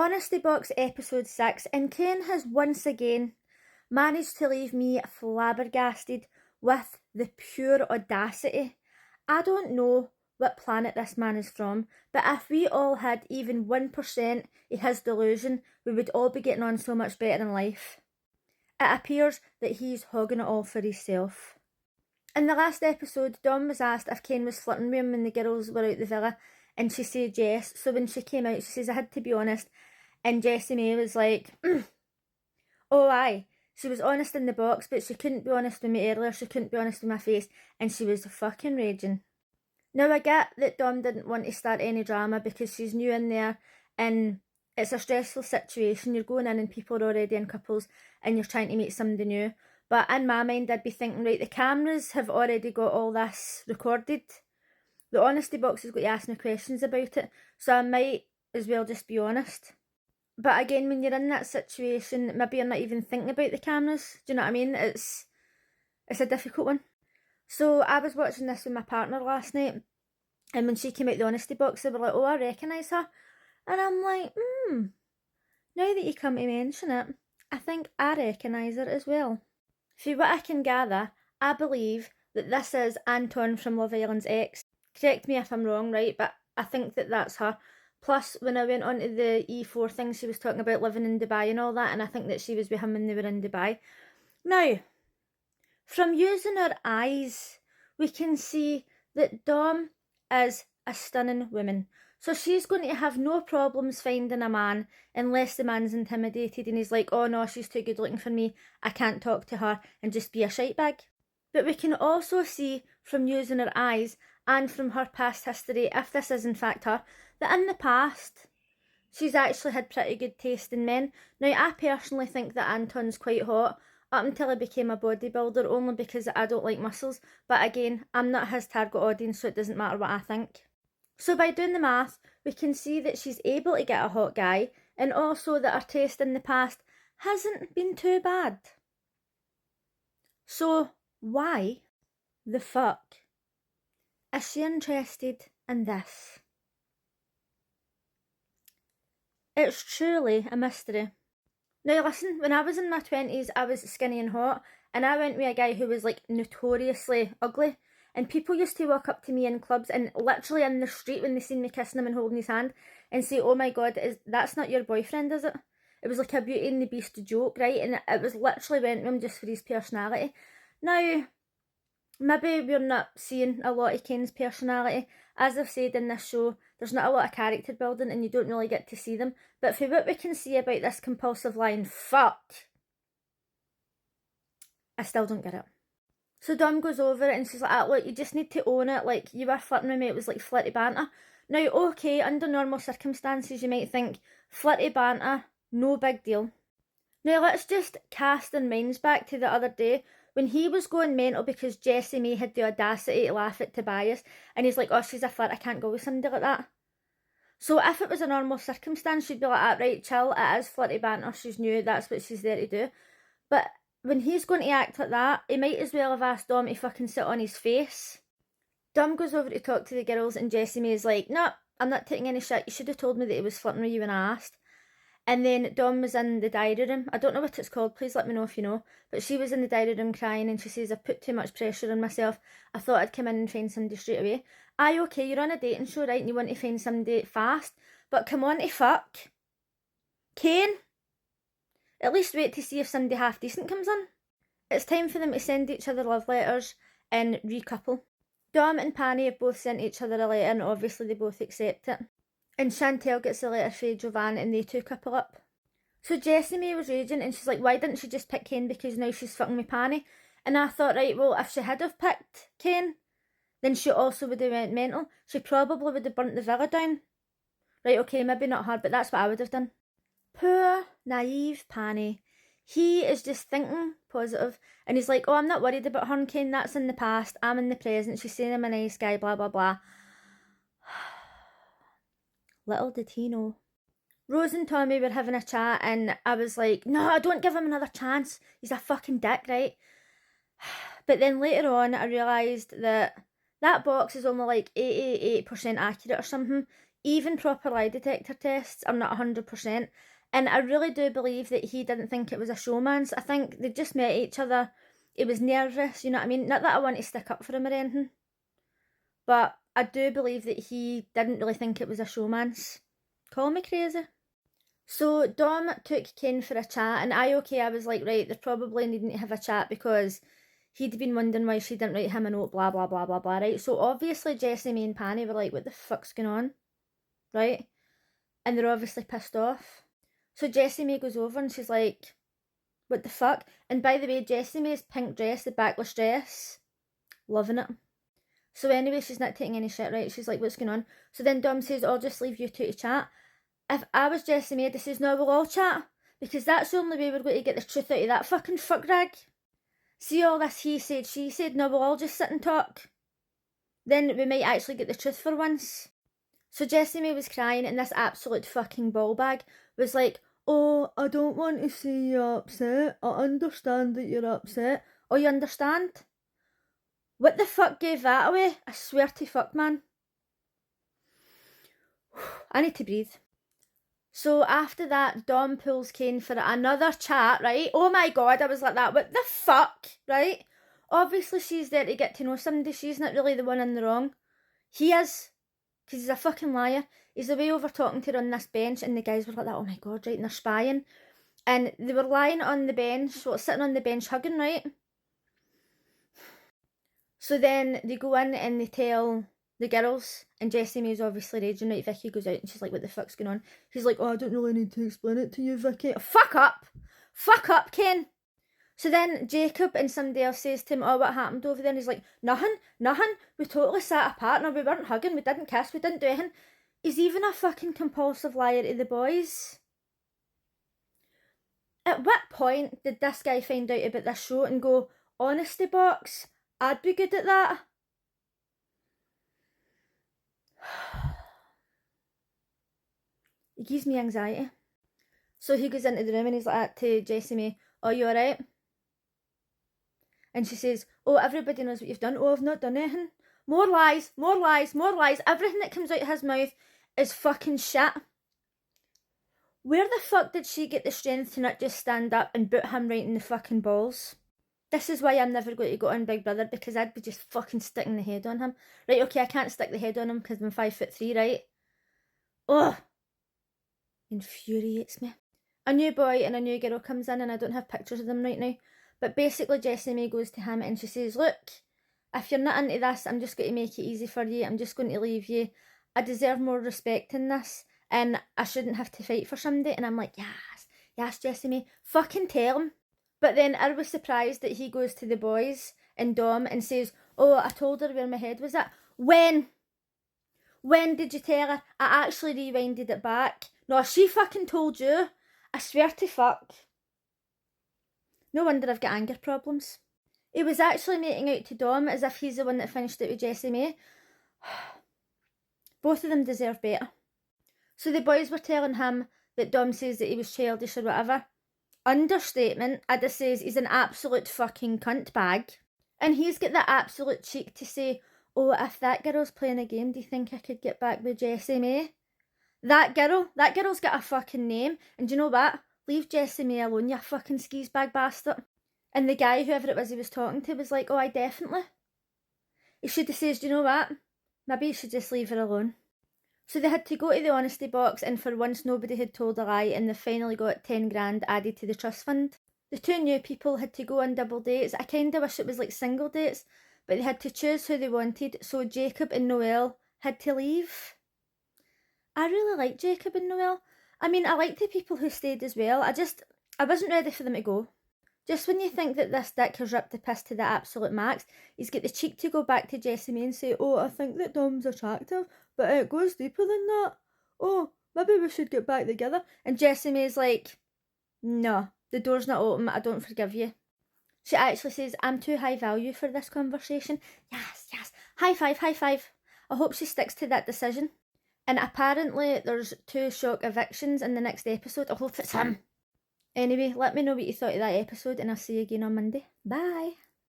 Honesty Box episode 6, and Kane has once again managed to leave me flabbergasted with the pure audacity. I don't know what planet this man is from, but if we all had even 1% of his delusion, we would all be getting on so much better in life. It appears that he's hogging it all for himself. In the last episode, Dom was asked if Kane was flirting with him when the girls were out the villa, and she said yes. So when she came out, she says, I had to be honest. And Jessie May was like, oh aye. She was honest in the box, but she couldn't be honest with me earlier. She couldn't be honest with my face. And she was fucking raging. Now I get that Dom didn't want to start any drama because she's new in there and it's a stressful situation. You're going in and people are already in couples and you're trying to meet somebody new. But in my mind, I'd be thinking, right, the cameras have already got all this recorded. The honesty box has got to ask me questions about it. So I might as well just be honest. But again, when you're in that situation, maybe you're not even thinking about the cameras. Do you know what I mean? It's a difficult one. So I was watching this with my partner last night, and when she came out the honesty box, they were like, oh, I recognise her. And I'm like, now that you come to mention it, I think I recognise her as well. For what I can gather, I believe that this is Anton from Love Island's ex. Correct me if I'm wrong, right? But I think that that's her. Plus, when I went on to the E4 thing, she was talking about living in Dubai and all that, and I think that she was with him when they were in Dubai. Now, from using our eyes, we can see that Dom is a stunning woman. So she's going to have no problems finding a man unless the man's intimidated and he's like, oh no, she's too good looking for me, I can't talk to her, and just be a shitebag. But we can also see from using our eyes and from her past history, if this is in fact her, that in the past she's actually had pretty good taste in men. Now I personally think that Anton's quite hot up until I became a bodybuilder, only because I don't like muscles. But again, I'm not his target audience, so it doesn't matter what I think. So by doing the math, we can see that she's able to get a hot guy, and also that her taste in the past hasn't been too bad. So why the fuck is she interested in this? It's truly a mystery. Now listen, when I was in my 20s, I was skinny and hot, and I went with a guy who was like notoriously ugly, and people used to walk up to me in clubs and literally in the street when they seen me kissing him and holding his hand and say, oh my god, that's not your boyfriend, is it? It was like a Beauty and the Beast joke, right? And it was literally went with him just for his personality. Now, maybe we're not seeing a lot of Kane's personality. As I've said in this show, there's not a lot of character building and you don't really get to see them. But for what we can see about this compulsive line, fuck, I still don't get it. So Dom goes over it and she's like, look, you just need to own it. Like, you were flirting with me, it was like flirty banter. Now, okay, under normal circumstances, you might think, flirty banter, no big deal. Now, let's just cast our minds back to the other day when he was going mental because Jessie May had the audacity to laugh at Tobias, and he's like, oh, she's a flirt, I can't go with somebody like that. So if it was a normal circumstance, she'd be like, right, chill, it is flirty banter, she's new, that's what she's there to do. But when he's going to act like that, he might as well have asked Dom to fucking sit on his face. Dom goes over to talk to the girls and Jessie May is like, no, I'm not taking any shit, you should have told me that he was flirting with you when I asked. And then Dom was in the diary room. I don't know what it's called, please let me know if you know. But she was in the diary room crying and she says, I put too much pressure on myself. I thought I'd come in and find somebody straight away. Aye, okay, you're on a dating show, right, and you want to find somebody fast. But come on to fuck. Kane, at least wait to see if somebody half decent comes in. It's time for them to send each other love letters and recouple. Dom and Panny have both sent each other a letter and obviously they both accept it. And Chantel gets a letter for Jovan and they two couple up. So Jessie May was raging and she's like, why didn't she just pick Kane because now she's fucking with Panny? And I thought, right, well, if she had have picked Kane, then she also would have went mental. She probably would have burnt the villa down. Right, okay, maybe not her, but that's what I would have done. Poor, naive Panny. He is just thinking positive and he's like, oh, I'm not worried about her and Kane, that's in the past, I'm in the present, she's saying I'm a nice guy, blah, blah, blah. Little did he know. Rose and Tommy were having a chat and I was like, no, don't give him another chance. He's a fucking dick, right? But then later on, I realised that box is only like 88% accurate or something. even proper lie detector tests are not 100%. And I really do believe that he didn't think it was a showman's. I think they just met each other. He was nervous, you know what I mean? Not that I want to stick up for him or anything, but I do believe that he didn't really think it was a showman's. Call me crazy. So Dom took Ken for a chat, and I was like, right, they're probably needing to have a chat because he'd been wondering why she didn't write him a note, blah, blah, blah, blah, blah, right? So obviously Jessie, May and Panny were like, what the fuck's going on, right? And they're obviously pissed off. So Jessie May goes over and she's like, what the fuck? And by the way, Jessie May's pink dress, the backless dress, loving it. So anyway, she's not taking any shit, right? She's like, what's going on? So then Dom says, I'll just leave you two to chat. If I was Jessie May, I'd says, no, we'll all chat, because that's the only way we're going to get the truth out of that fucking fuck rag. See all this he said, she said, no, we'll all just sit and talk. Then we might actually get the truth for once. So Jessie May was crying, and this absolute fucking ball bag was like, oh, I don't want to see you upset. I understand that you're upset. Oh, you understand? What the fuck gave that away? I swear to fuck, man. I need to breathe. So after that, Dom pulls Kane for another chat, right? Oh my god, I was like that. What the fuck, right? Obviously, she's there to get to know somebody. She's not really the one in the wrong. He is. Because he's a fucking liar. He's away over talking to her on this bench, and the guys were like that, oh my god, right? And they're spying. And they were lying on the bench, sitting on the bench hugging, right? So then they go in and they tell the girls, and Jessie May's obviously raging, right? Vicky goes out and she's like, what the fuck's going on? She's like, oh, I don't really need to explain it to you, Vicky. Fuck up! Fuck up, Ken! So then Jacob and somebody else says to him, oh, what happened over there? And he's like, nothing. We totally sat apart. No, we weren't hugging, we didn't kiss, we didn't do anything. He's even a fucking compulsive liar to the boys. At what point did this guy find out about this show and go, honesty box, I'd be good at that? It gives me anxiety. So he goes into the room and he's like that to Jessie May, oh, you alright? And she says, oh, everybody knows what you've done. Oh, I've not done anything. More lies, more lies, more lies. Everything that comes out of his mouth is fucking shit. Where the fuck did she get the strength to not just stand up and boot him right in the fucking balls? This is why I'm never going to go on Big Brother, because I'd be just fucking sticking the head on him. Right, okay, I can't stick the head on him because I'm 5'3", right? Ugh. Infuriates me. A new boy and a new girl comes in, and I don't have pictures of them right now. But basically Jessie May goes to him and she says, look, if you're not into this, I'm just going to make it easy for you. I'm just going to leave you. I deserve more respect in this, and I shouldn't have to fight for somebody. And I'm like, yes, Jessie May, fucking tell him. But then I was surprised that he goes to the boys and Dom and says, oh, I told her where my head was at. When? When did you tell her? I actually rewinded it back. No, she fucking told you. I swear to fuck. No wonder I've got anger problems. He was actually making out to Dom as if he's the one that finished it with Jessie May. Both of them deserve better. So the boys were telling him that Dom says that he was childish or whatever. Understatement. Ada says he's an absolute fucking cunt bag. And he's got the absolute cheek to say, oh, if that girl's playing a game, do you think I could get back with Jessie May? That girl's got a fucking name. And do you know what? Leave Jessie May alone, you fucking skis bag bastard. And the guy, whoever it was he was talking to, was like, oh, I definitely. He should have said, do you know what? Maybe you should just leave her alone. So they had to go to the honesty box, and for once nobody had told a lie, and they finally got 10 grand added to the trust fund. The two new people had to go on double dates. I kind of wish it was like single dates, but they had to choose who they wanted, so Jacob and Noelle had to leave. I really like Jacob and Noelle. I mean, I like the people who stayed as well. I wasn't ready for them to go. Just when you think that this dick has ripped the piss to the absolute max, he's got the cheek to go back to Jessie May and say, oh, I think that Dom's attractive, but it goes deeper than that. Oh, maybe we should get back together. And Jessie May's like, no, the door's not open, I don't forgive you. She actually says, I'm too high value for this conversation. Yes, high five. I hope she sticks to that decision. And apparently there's 2 shock evictions in the next episode. I hope it's him. Anyway, let me know what you thought of that episode, and I'll see you again on Monday. Bye.